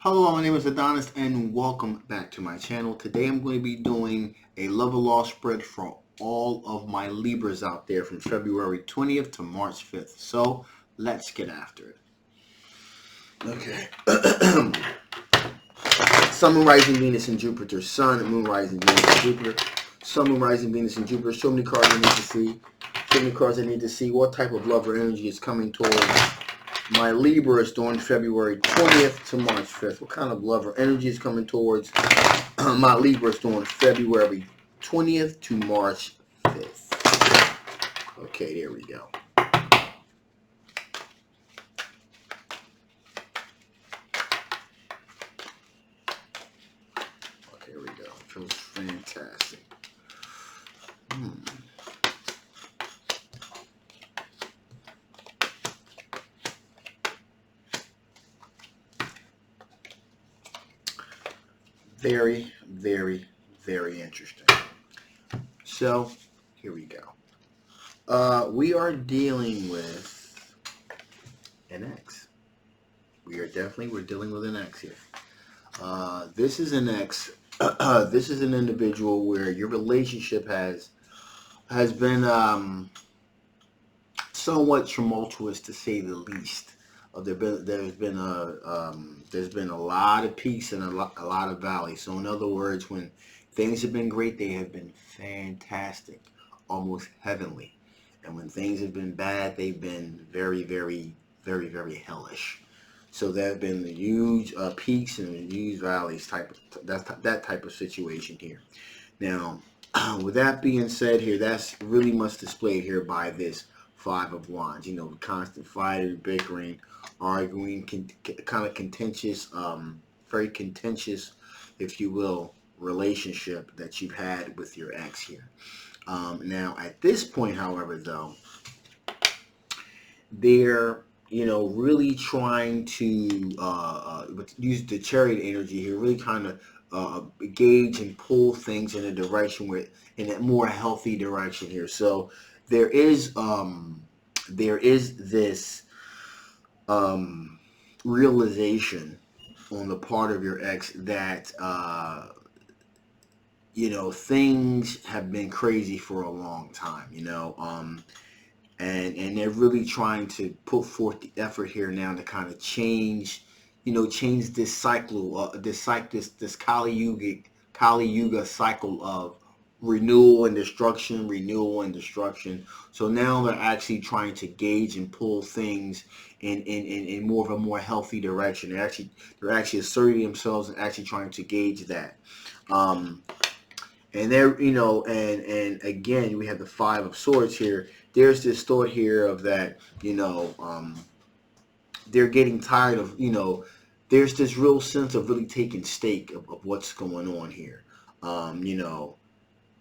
Hello, my name is Adonis and welcome back to my channel. Today I'm going to be doing a love or loss spread for all of my Libras out there from February 20th to March 5th. So let's get after it. Okay. Sun, Moon, Rising, Venus, and Jupiter. Sun, Moon, Rising, Venus, and Jupiter. Sun, Moon, Rising, Venus, and Jupiter. Show me the cards I need to see. Show me the cards I need to see. What type of love or energy is coming towards my Libra is during February 20th to March 5th. What kind of love or energy is coming towards my Libra is during February 20th to March 5th? Okay, there we go. Okay, here we go. Feels fantastic. Very, very, very interesting. So, here we go. We are dealing with an X. We're dealing with an X here. This is an X. This is an individual where your relationship has been somewhat tumultuous, to say the least. There's been a lot of peaks and a lot of valleys. So in other words, when things have been great, they have been fantastic, almost heavenly. And when things have been bad, they've been very, very, very, very hellish. So there have been huge peaks and huge valleys that type of situation here. Now, with that being said here, that's really much displayed here by this Five of Wands. You know, constant fighting, bickering, arguing, kind of contentious, very contentious, if you will, relationship that you've had with your ex here. Now, at this point, however, though, they're really trying to use the chariot energy here, really kind of gauge and pull things in a direction where in a more healthy direction here. So there is this realization on the part of your ex that things have been crazy for a long time. And they're really trying to put forth the effort here now to kind of change this cycle, this Kali Yuga cycle of renewal and destruction. So now they're actually trying to gauge and pull things in more of a more healthy direction. They're actually asserting themselves and actually trying to gauge that. And there, and again, we have the Five of Swords here. There's this thought here of that, they're getting tired of, there's this real sense of really taking stake of what's going on here.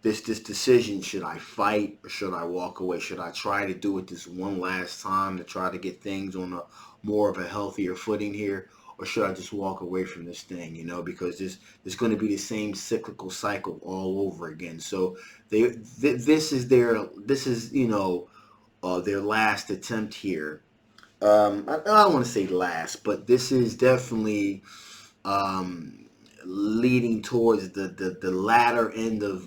This decision, should I fight or should I walk away? Should I try to do it this one last time to try to get things on a more of a healthier footing here? Or should I just walk away from this thing, because there's going to be the same cyclical cycle all over again. So this is their last attempt here. I don't want to say last, but this is definitely leading towards the latter end of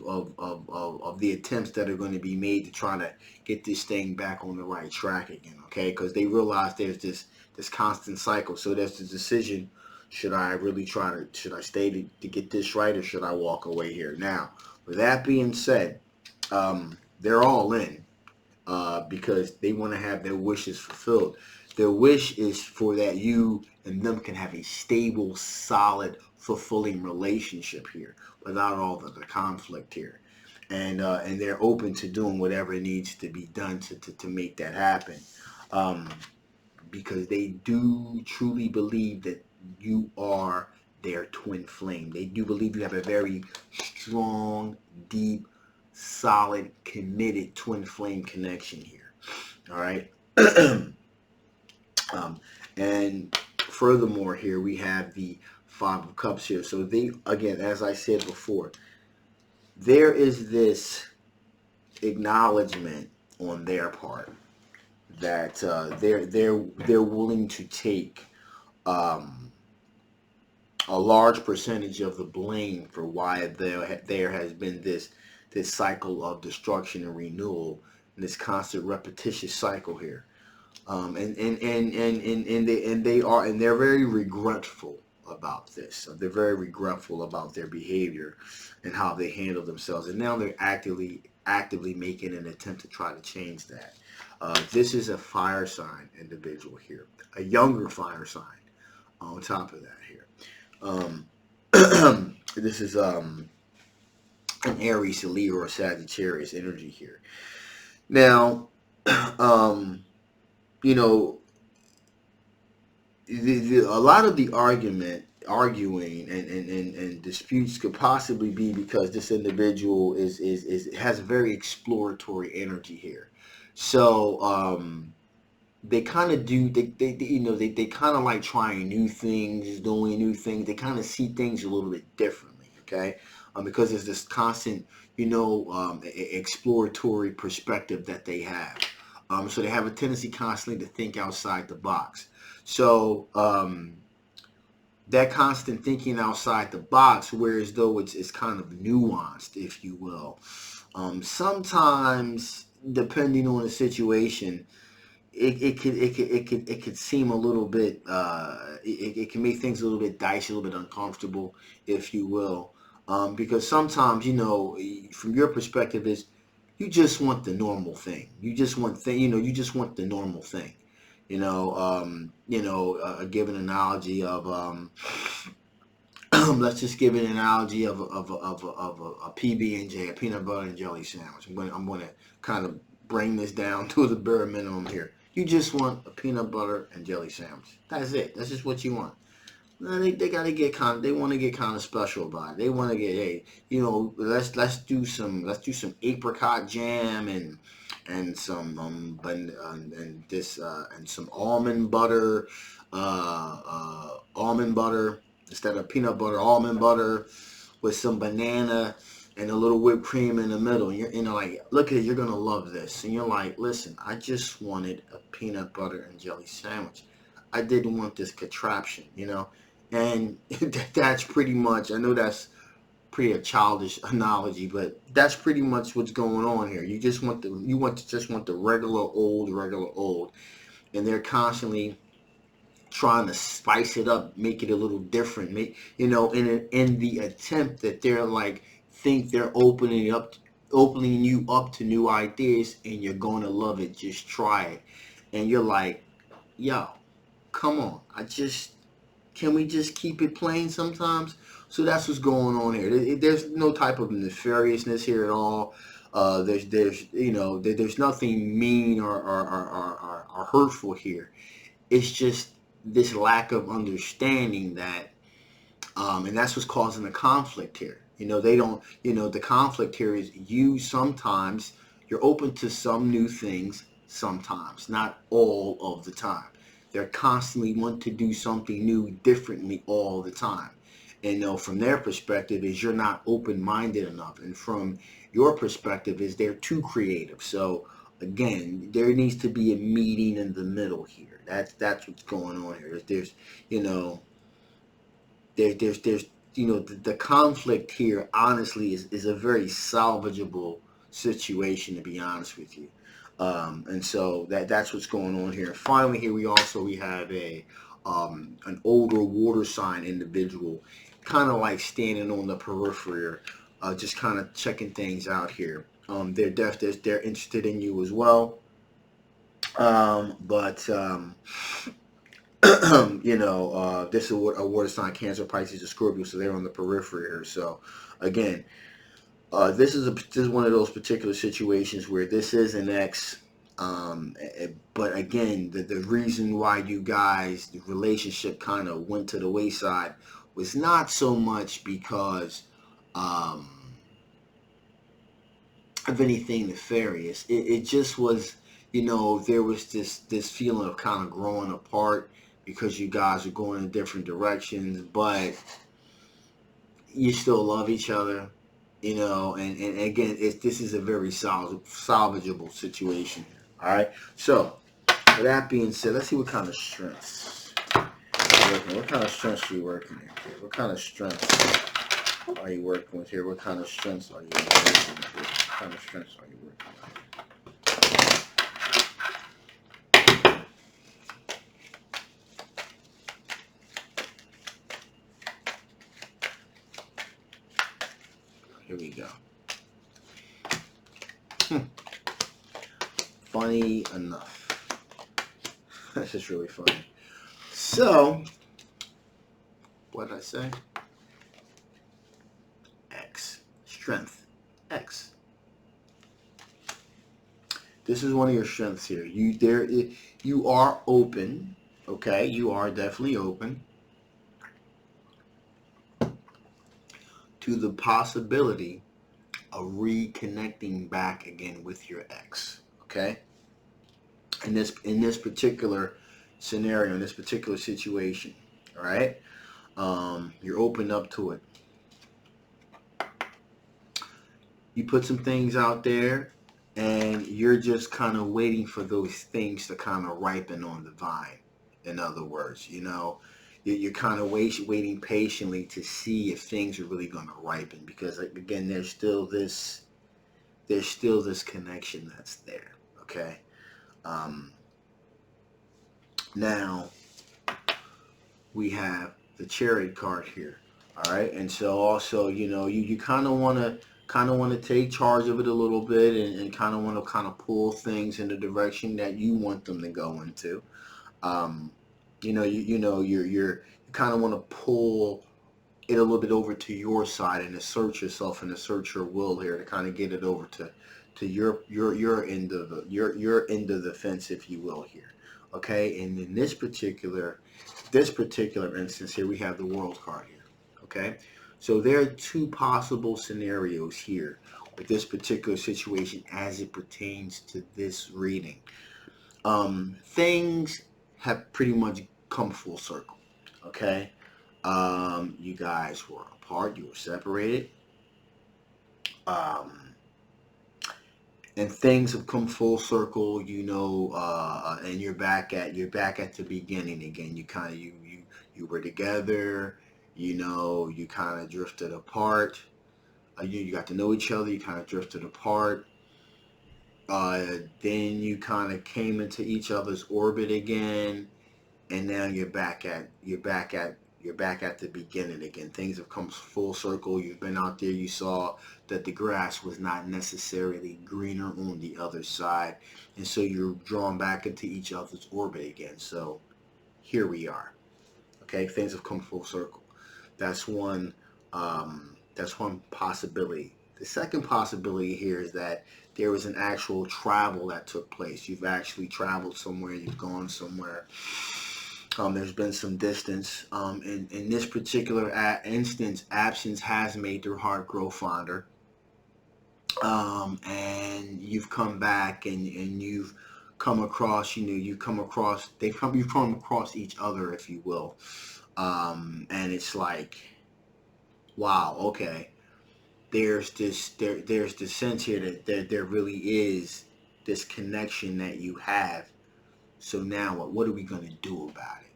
the attempts that are going to be made to try to get this thing back on the right track again. Okay, because they realize there's this constant cycle. So there's the decision: should I stay to get this right, or should I walk away here? Now, with that being said, they're all in because they want to have their wishes fulfilled. Their wish is for that you and them can have a stable, solid, fulfilling relationship here without all the conflict here. And they're open to doing whatever needs to be done to make that happen. Because they do truly believe that you are their twin flame. They do believe you have a very strong, deep, solid, committed twin flame connection here. All right. And furthermore, here we have the Five of Cups here. So they, again, as I said before, there is this acknowledgement on their part that they're willing to take a large percentage of the blame for why there has been this cycle of destruction and renewal, and this constant repetitious cycle here. And they're very regretful about this. So they're very regretful about their behavior and how they handle themselves. And now they're actively making an attempt to try to change that. This is a fire sign individual here, a younger fire sign on top of that here. This is an Aries, a Libra, or Sagittarius energy here. Now, you know, a lot of the arguing and disputes could possibly be because this individual has very exploratory energy here. So they kind of do they kind of like trying new things, doing new things. They kind of see things a little bit differently, okay? Because there's this constant exploratory perspective that they have. So they have a tendency constantly to think outside the box. So that constant thinking outside the box, whereas though it's kind of nuanced, if you will. Sometimes, depending on the situation, it could seem a little bit it can make things a little bit dicey, a little bit uncomfortable, if you will, because sometimes from your perspective is you just want the normal thing. You just want you just want the normal thing. Give an analogy of let's just give an analogy of a PB&J, a peanut butter and jelly sandwich. I'm gonna kind of bring this down to the bare minimum here. You just want a peanut butter and jelly sandwich. That's it. That's just what you want. They gotta get they want to get kind of special about it. They want to get, hey, let's do some apricot jam and some and some almond butter, instead of peanut butter, almond butter with some banana and a little whipped cream in the middle. And you're like, look at it, you're gonna love this. And you're like, listen, I just wanted a peanut butter and jelly sandwich. I didn't want this contraption, And that's pretty much, I know that's pretty a childish analogy, but that's pretty much what's going on here. You just want the regular old, and they're constantly trying to spice it up, make it a little different, in the attempt that they're like think they're opening you up to new ideas, and you're going to love it. Just try it, and you're like, yo, come on, can we just keep it plain sometimes? So that's what's going on here. There's no type of nefariousness here at all. There's nothing mean or hurtful here. It's just this lack of understanding that, and that's what's causing the conflict here. The conflict here is sometimes you're open to some new things, sometimes, not all of the time. They're constantly want to do something new differently all the time. And from their perspective is you're not open-minded enough. And from your perspective is they're too creative. So again, there needs to be a meeting in the middle here. That's what's going on here. There's the conflict here honestly is a very salvageable situation, to be honest with you. And so that's what's going on here. Finally, here we have an older water sign individual, kind of like standing on the periphery, just kind of checking things out here. They're interested in you as well, but this is a water sign, Cancer, Pisces, or Scorpio, so they're on the periphery here. So again, this is one of those particular situations where this is an ex, but again, the reason why the relationship kind of went to the wayside was not so much because of anything nefarious. It just was, there was this feeling of kind of growing apart because you guys are going in different directions, but you still love each other. And again, this is a very salvageable situation here. All right. So, with that being said, let's see what kind of strengths working? What kind of strengths are you working here? What kind of strengths are you working with here? What kind of strengths are you working with here? What kind of strengths are you working with? Here we go. Funny enough. That's just really funny. So, what did I say? X. Strength. X. This is one of your strengths here. You are open. Okay, you are definitely open to the possibility of reconnecting back again with your ex. Okay. In this particular scenario, in this particular situation, all right, you're open up to it. You put some things out there, and you're just kind of waiting for those things to kind of ripen on the vine. In other words, you're kind of waiting patiently to see if things are really going to ripen, because again, there's still this connection that's there. Okay. Now we have the Chariot card here. All right, and so also, you kind of want to take charge of it a little bit, and kind of want to pull things in the direction that you want them to go into. You kind of want to pull it a little bit over to your side and assert yourself and assert your will here to kind of get it over to your end of your end of the fence, if you will, here. Okay, and in this particular instance here, we have the World card here. Okay, so there are two possible scenarios here with this particular situation as it pertains to this reading. Things have pretty much come full circle. Okay, you guys were apart, you were separated, and things have come full circle. And you're back at the beginning again. You were together. You kind of drifted apart. You got to know each other. You kind of drifted apart. Then you kind of came into each other's orbit again, and now you're back at the beginning again. Things have come full circle. You've been out there. You saw that the grass was not necessarily greener on the other side, and so you're drawn back into each other's orbit again. So here we are. Okay, things have come full circle. That's one. That's one possibility. The second possibility here is that there was an actual travel that took place. You've actually traveled somewhere. You've gone somewhere. There's been some distance. In this particular instance, absence has made their heart grow fonder. And you've come back, and you've come across, you've come across each other, if you will. And it's like, wow, okay. There's this sense here that there really is this connection that you have. So now what are we going to do about it?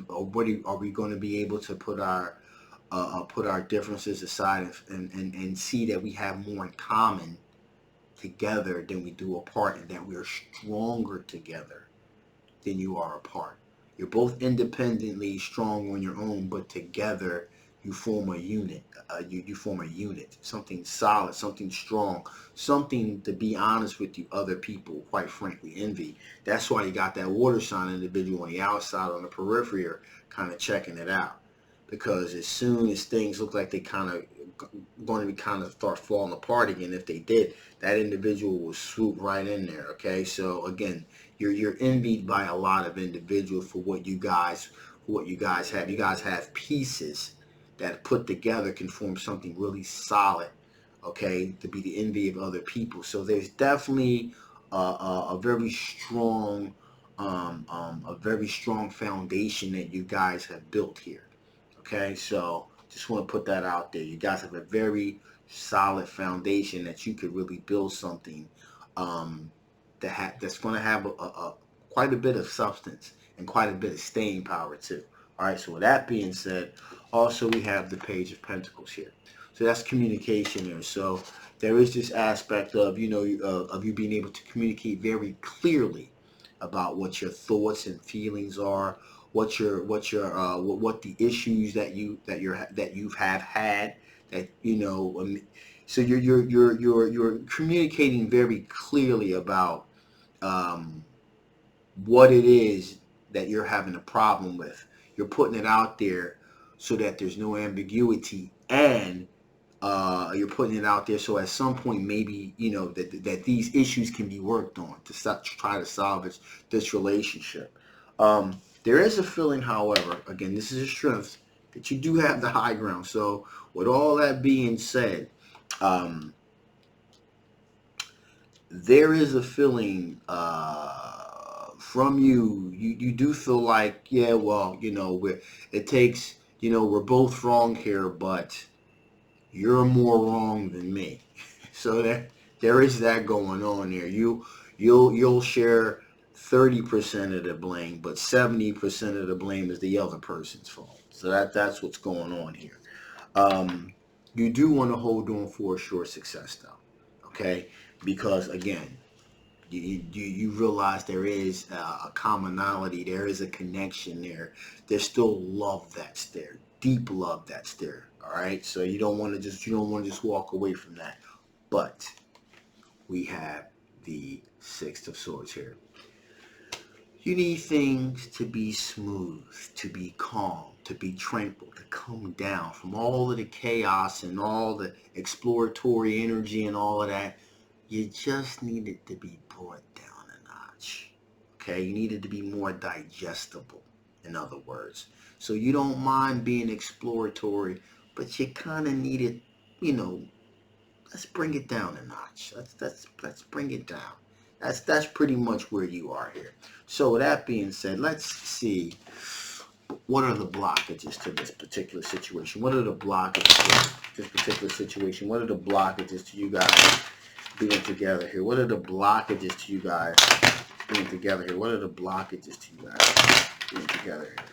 Are we going to be able to put our differences aside and see that we have more in common together than we do apart, and that we're stronger together than you are apart? You're both independently strong on your own, but together you form a unit. You form a unit, something solid, something strong, something, to be honest with you, other people, quite frankly, envy. That's why you got that water sign individual on the outside, on the periphery, kind of checking it out. Because as soon as things look like they kind of going to kind of start falling apart again, if they did, that individual will swoop right in there. Okay, so again, you're envied by a lot of individuals for what you guys have. You guys have pieces that put together can form something really solid, okay, to be the envy of other people. So there's definitely a very strong foundation that you guys have built here. Okay, so just want to put that out there. You guys have a very solid foundation that you could really build something that's going to have quite a bit of substance and quite a bit of staying power too. All right, so with that being said, also we have the Page of Pentacles here. So that's communication there. So there is this aspect of, of you being able to communicate very clearly about what your thoughts and feelings are, what the issues that you've have had, that so you're communicating very clearly about um, what it is that you're having a problem with. You're putting it out there so that there's no ambiguity, and you're putting it out there so at some point maybe that these issues can be worked on to try to salvage this relationship. There is a feeling, however, again, this is a strength, that you do have the high ground. So with all that being said, um, there is a feeling from you do feel like, yeah, well, it takes, we're both wrong here, but you're more wrong than me. So there is that going on there. You'll share 30% of the blame, but 70% of the blame is the other person's fault. So that's what's going on here. You do want to hold on for a sure success, though, okay? Because again, you realize there is a commonality, there is a connection there. There's still love that's there, deep love that's there. All right, so you don't want to just walk away from that. But we have the Six of Swords here. You need things to be smooth, to be calm, to be tranquil, to come down from all of the chaos and all the exploratory energy and all of that. You just need it to be brought down a notch. Okay, you need it to be more digestible, in other words. So you don't mind being exploratory, but you kind of need it, let's bring it down a notch. Let's bring it down. That's pretty much where you are here. So with that being said, let's see, what are the blockages to this particular situation? What are the blockages to this particular situation? What are the blockages to you guys being together here? What are the blockages to you guys being together here? What are the blockages to you guys being together here?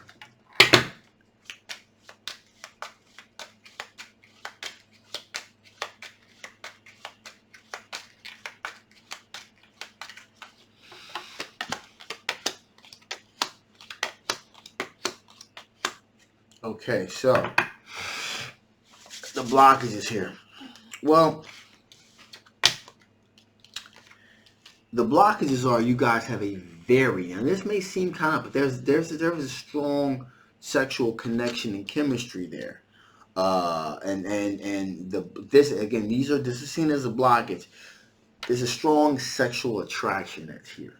Okay, so the blockages here. Well, the blockages are, you guys have a very, and this may seem kind of, but there is a strong sexual connection and chemistry there. This again, this is seen as a blockage. There's a strong sexual attraction that's here.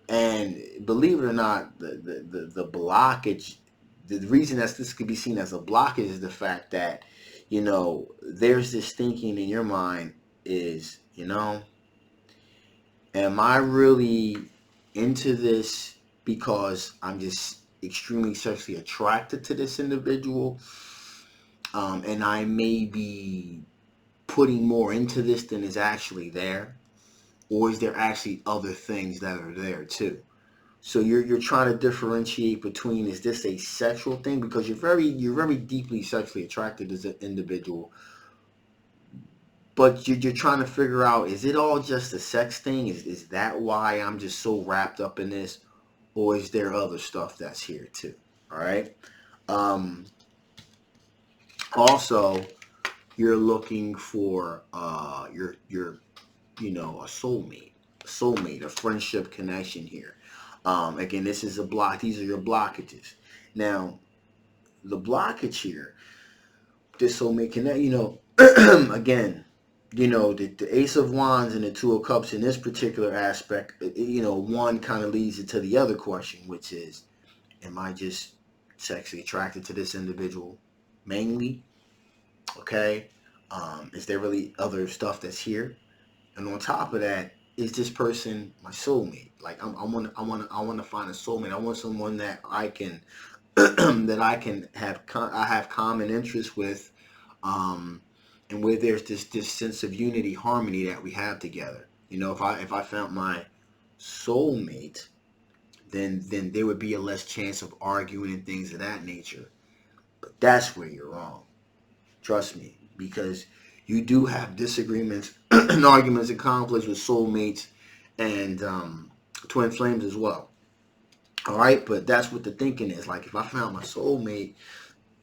And believe it or not, the blockage, the reason that this could be seen as a blockage is the fact that, there's this thinking in your mind is, am I really into this because I'm just extremely sexually attracted to this individual? And I may be putting more into this than is actually there, or is there actually other things that are there too? So you're trying to differentiate between, is this a sexual thing because you're very deeply sexually attracted as an individual, but you're trying to figure out, is it all just a sex thing? Is that why I'm just so wrapped up in this, or is there other stuff that's here too? All right. Also, you're looking for a soulmate, a friendship connection here. Again, this is a block. These are your blockages. Now, the blockage here, this soulmate connect. Again, the Ace of Wands and the Two of Cups in this particular aspect. One kind of leads into the other question, which is, am I just sexually attracted to this individual mainly? Okay. Is there really other stuff that's here? And on top of that, is this person my soulmate? Like I want to find a soulmate. I want someone that I can that I can have common interests with, and where there's this sense of unity, harmony that we have together. If I found my soulmate, then there would be a less chance of arguing and things of that nature. But that's where you're wrong. Trust me, because you do have disagreements and arguments and conflicts with soulmates and twin flames as well. All right, but that's what the thinking is. Like if I found my soulmate,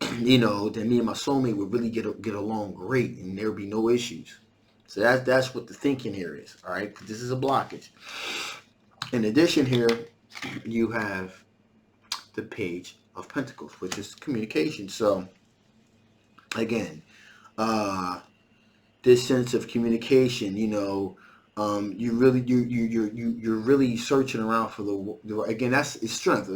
then me and my soulmate would really get along great, and there would be no issues. So that's what the thinking here is. All right, this is a blockage. In addition, here you have the Page of Pentacles, which is communication. So again, this sense of communication, you're really searching around for the again, that's a strength.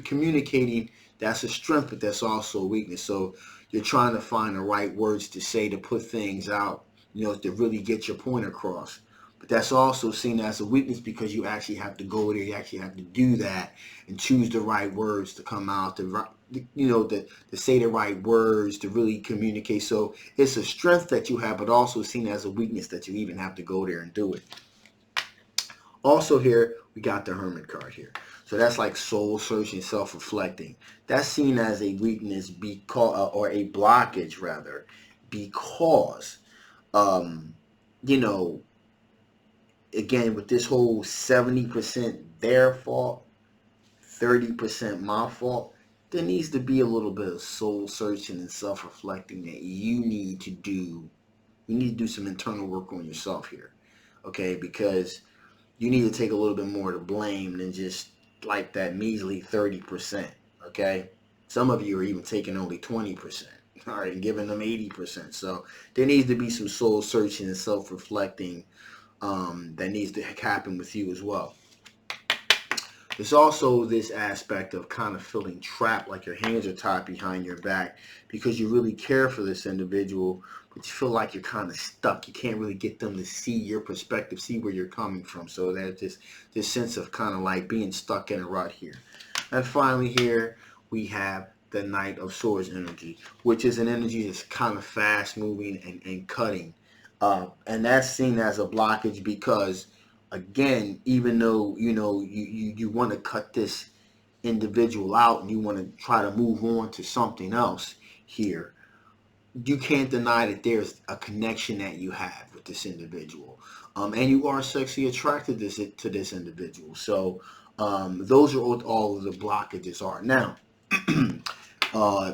Communicating, that's a strength, but that's also a weakness. So you're trying to find the right words to say, to put things out, to really get your point across. But that's also seen as a weakness because you actually have to go there, you actually have to do that and choose the right words to come out, to say the right words, to really communicate. So it's a strength that you have, but also seen as a weakness that you even have to go there and do it. Also here, we got the Hermit card here. So that's like soul searching, self-reflecting. That's seen as a weakness because, or a blockage rather, because, again, with this whole 70% their fault, 30% my fault, there needs to be a little bit of soul searching and self-reflecting that you need to do. You need to do some internal work on yourself here, okay? Because you need to take a little bit more to blame than just like that measly 30%, okay? Some of you are even taking only 20%, all right, and giving them 80%. So there needs to be some soul searching and self-reflecting that needs to happen with you as well. There's also this aspect of kind of feeling trapped, like your hands are tied behind your back because you really care for this individual, but you feel like you're kind of stuck. You can't really get them to see your perspective, see where you're coming from. So there's this sense of kind of like being stuck in a rut here. And finally here, we have the Knight of Swords energy, which is an energy that's kind of fast moving and cutting. And that's seen as a blockage because, again, even though you want to cut this individual out and you want to try to move on to something else here, you can't deny that there's a connection that you have with this individual, and you are sexually attracted to this individual. So those are what all of the blockages are. Now,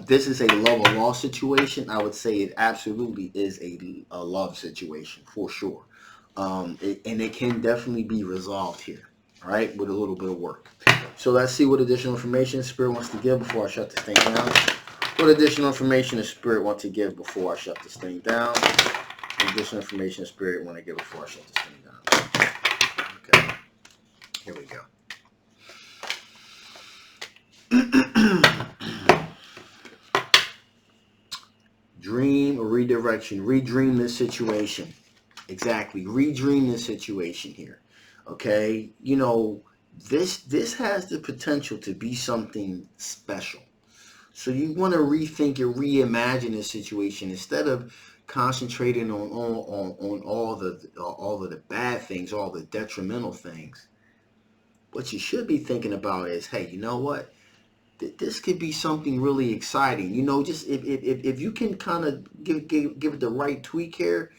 this is a love or loss situation. I would say it absolutely is a love situation for sure. And it can definitely be resolved here, all right, with a little bit of work. So let's see what additional information Spirit wants to give before I shut this thing down. What additional information does Spirit want to give before I shut this thing down? What additional information Spirit want to give before I shut this thing down? Okay, here we go. Dream or redirection. Redream this situation. Exactly. Redream this situation here. Okay? This has the potential to be something special. So you want to rethink and reimagine this situation instead of concentrating on all of the bad things, all the detrimental things. What you should be thinking about is, hey, you know what? This could be something really exciting. Just if you can kind of give it the right tweak here,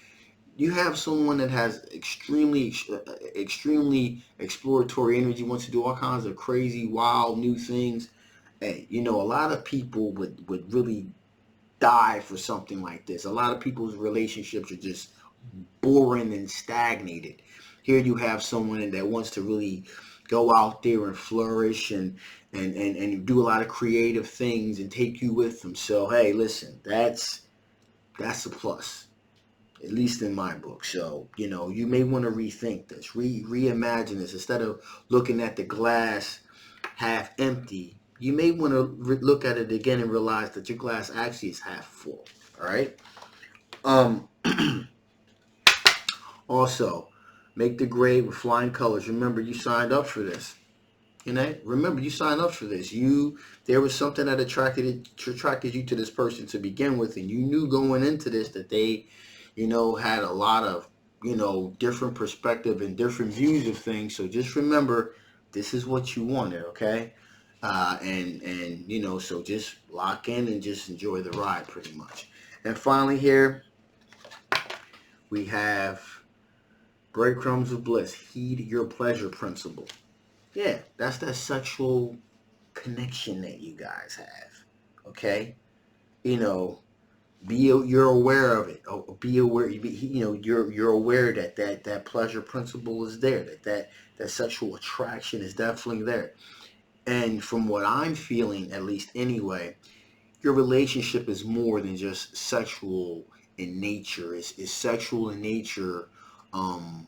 you have someone that has extremely exploratory energy, wants to do all kinds of crazy, wild, new things. Hey, a lot of people would really die for something like this. A lot of people's relationships are just boring and stagnated. Here you have someone that wants to really go out there and flourish and do a lot of creative things and take you with them. So hey, listen, that's a plus, at least in my book. So you may want to rethink this, reimagine this. Instead of looking at the glass half empty, you may want to look at it again and realize that your glass actually is half full. All right. Also, make the grade with flying colors. Remember, you signed up for this. Remember, you signed up for this. There was something that attracted you to this person to begin with, and you knew going into this that they, had a lot of, different perspective and different views of things. So just remember this is what you wanted, okay? And you know, so just lock in and just enjoy the ride, pretty much. And finally, here we have breadcrumbs of bliss. Heed your pleasure principle. Yeah, that's that sexual connection that you guys have. Okay, you know, you're aware of it. Oh, be aware. You know, you're aware that that pleasure principle is there. That sexual attraction is definitely there. And from what I'm feeling, at least anyway, your relationship is more than just sexual in nature. It's sexual in nature, um,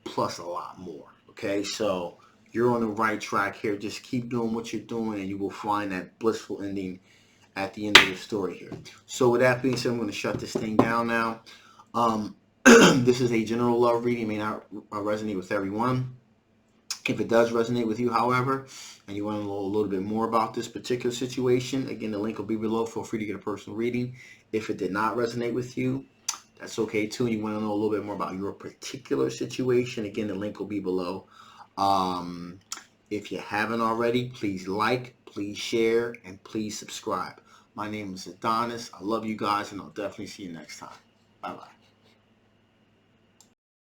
plus a lot more. Okay, so you're on the right track here. Just keep doing what you're doing, and you will find that blissful ending at the end of the story here. So with that being said, I'm going to shut this thing down now. This is a general love reading. It may not resonate with everyone. If it does resonate with you, however, and you want to know a little bit more about this particular situation, again, the link will be below. Feel free to get a personal reading. If it did not resonate with you, that's okay too. And you want to know a little bit more about your particular situation, again, the link will be below. If you haven't already, please like, please share, and please subscribe. My name is Adonis. I love you guys, and I'll definitely see you next time. Bye-bye.